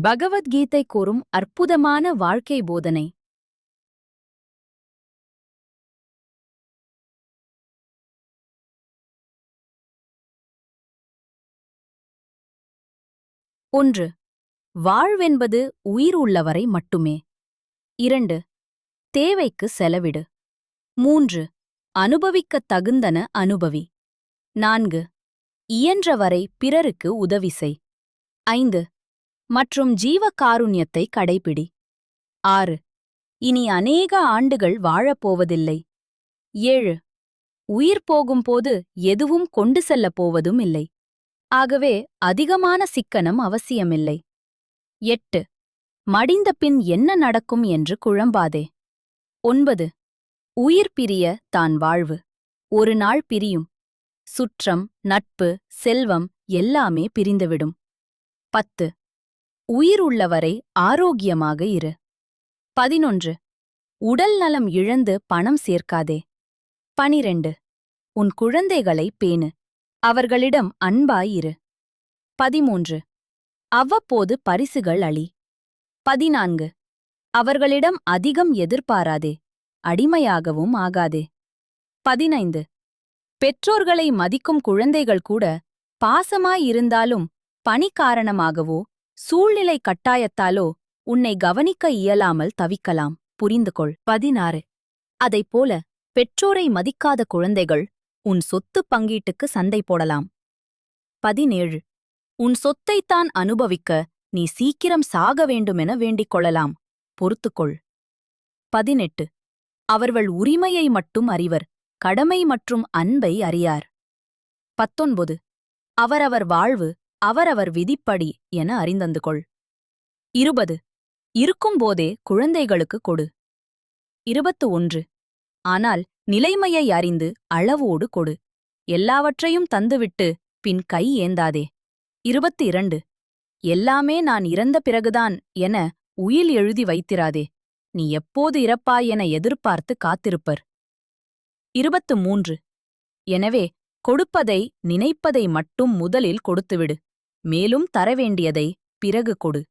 பகவத்கீதை கூறும் அற்புதமான வாழ்க்கை போதனை. 1. வாழ்வென்பது உயிர் உள்ளவரை மட்டுமே. 2. தேவைக்கு செலவிடு. 3. அனுபவிக்கத் தகுந்தன அனுபவி. 4. இயன்றவரை பிறருக்கு உதவி செய். 5. மற்றும் ஜீவகாருண்யத்தை கடைப்பிடி. 6. இனி அநேக ஆண்டுகள் வாழப்போவதில்லை. 7. உயிர் போகும்போது எதுவும் கொண்டு செல்லப் போவதும் இல்லை. ஆகவே அதிகமான சிக்கனம் அவசியமில்லை. 8. மடிந்த பின் என்ன நடக்கும் என்று குழம்பாதே. 9. உயிர் பிரிய தான் வாழ்வு. ஒரு நாள் பிரியும். சுற்றம், நட்பு, செல்வம் எல்லாமே பிரிந்துவிடும். 10. உயிர் உள்ளவரை ஆரோக்கியமாக இரு. 11. உடல் நலம் இழந்து பணம் சேர்க்காதே. 12. உன் குழந்தைகளை பேணு. அவர்களிடம் அன்பாயிரு. 13. அவ்வப்போது பரிசுகள் அளி. 14. அவர்களிடம் அதிகம் எதிர்பாராதே. அடிமையாகவும் ஆகாதே. 15. பெற்றோர்களை மதிக்கும் குழந்தைகள் கூட பாசமாயிருந்தாலும் பணி காரணமாகவோ சூழ்நிலை கட்டாயத்தாலோ உன்னை கவனிக்க இயலாமல் தவிக்கலாம். புரிந்துகொள். 16. அதைப்போல பெற்றோரை மதிக்காத குழந்தைகள் உன் சொத்து பங்கீட்டுக்கு சண்டை போடலாம். 17. உன் சொத்தைத்தான் அனுபவிக்க நீ சீக்கிரம் சாக வேண்டுமென வேண்டிக் கொள்ளலாம். பொறுத்துக்கொள். 18. அவர்கள் உரிமையை மட்டும் அறிவர், கடமை மற்றும் அன்பை அறியார். 19. அவரவர் வாழ்வு அவரவர் விதிப்படி என அறிந்தந்து கொள். 20. இருக்கும்போதே குழந்தைகளுக்கு கொடு. 21. ஆனால் நிலைமையை அறிந்து அளவோடு கொடு. எல்லாவற்றையும் தந்துவிட்டு பின் கை ஏந்தாதே. 22. எல்லாமே நான் இறந்த பிறகுதான் என உயில் எழுதி வைத்திராதே. நீ எப்போது இறப்பாய் என எதிர்பார்த்து காத்திருப்பர். 23. எனவே கொடுப்பதை நினைப்பதை மட்டும் முதலில் கொடுத்துவிடு. மேலும் தரவேண்டியதை பிறகு கொடு.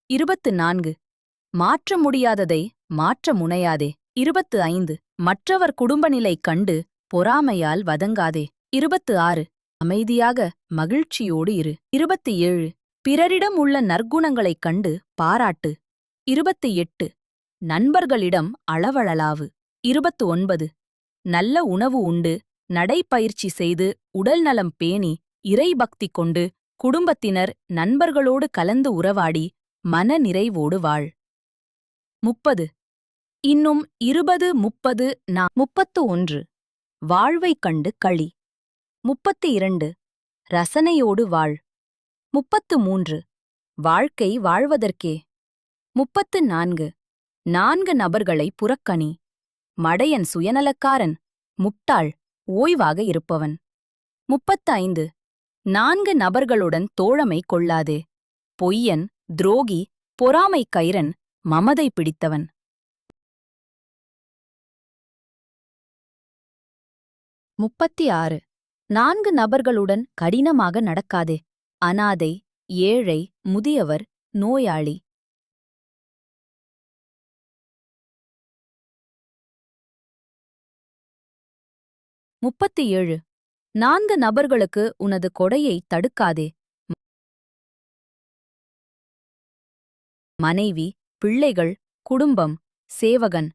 24. மாற்ற முடியாததை மாற்ற முனையாதே. 25. மற்றவர் குடும்பநிலை கண்டு பொறாமையால் வதங்காதே. 26. அமைதியாக மகிழ்ச்சியோடு இரு. 27. பிறரிடம் உள்ள நற்குணங்களைக் கண்டு பாராட்டு. 28. நண்பர்களிடம் அளவழலாவு. 29. நல்ல உணவு உண்டு, நடைப்பயிற்சி செய்து, உடல்நலம் பேணி, இறைபக்தி கொண்டு, குடும்பத்தினர் நண்பர்களோடு கலந்து உறவாடி, மன நிறைவோடு வாழ். 30. இன்னும் 20 30 31. வாழ்வைக் கண்டு களி. 32. ரசனையோடு வாழ். 33. வாழ்க்கை வாழ்வதற்கே. 34. 4 நபர்களை புறக்கணி. மடையன் சுயநலக்காரன், முட்டாள் ஓய்வாக இருப்பவன். 35. 4 நபர்களுடன் தோழமை கொள்ளாதே. பொய்யன், துரோகி, பொறாமைக்கயிறன், மமதை பிடித்தவன். 36. 4 நபர்களுடன் கடினமாக நடக்காதே. அனாதை, ஏழை, முதியவர், நோயாளி. 37. 4 நபர்களுக்கு உனது கொடையை தடுக்காதே. மனைவி, பிள்ளைகள், குடும்பம், சேவகன்.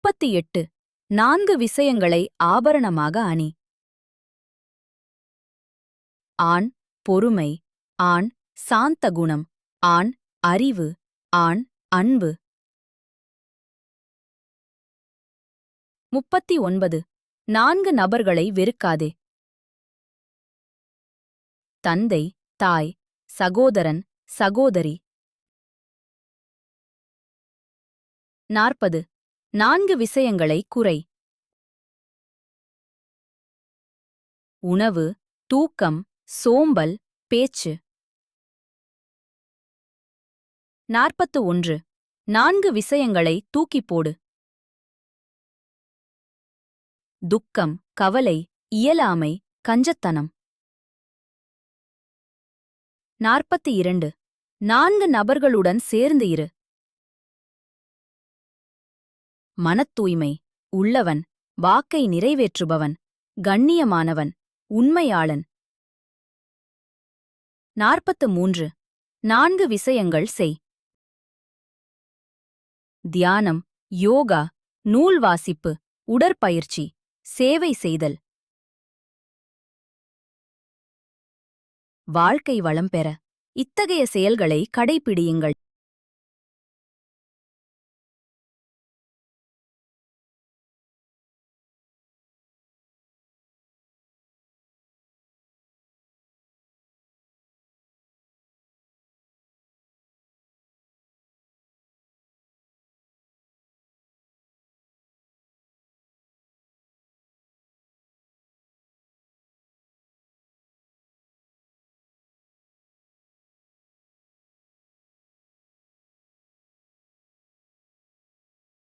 38. 4 விஷயங்களை ஆபரணமாக அணி. ஆண் பொறுமை, ஆண் சாந்த குணம், ஆண் அறிவு, ஆண் அன்பு. 39. 4 நபர்களை வெறுக்காதே. தந்தை, தாய், சகோதரன், சகோதரி. 40. 4 விஷயங்களை குறை. உணவு, தூக்கம், சோம்பல், பேச்சு. 41. 4 விஷயங்களை தூக்கிப்போடு. துக்கம், கவலை, இயலாமை, கஞ்சத்தனம். 42 4 நபர்களுடன் சேர்ந்து இரு. மனத்தூய்மை உள்ளவன், வாக்கை நிறைவேற்றுபவன், கண்ணியமானவன், உண்மையாளன். 43 4 விஷயங்கள் செய். தியானம், யோகா, நூல் வாசிப்பு, உடற்பயிற்சி, சேவை செய்தல். வாழ்க்கை வளம் பெற இத்தகைய செயல்களை கடைப்பிடியுங்கள்.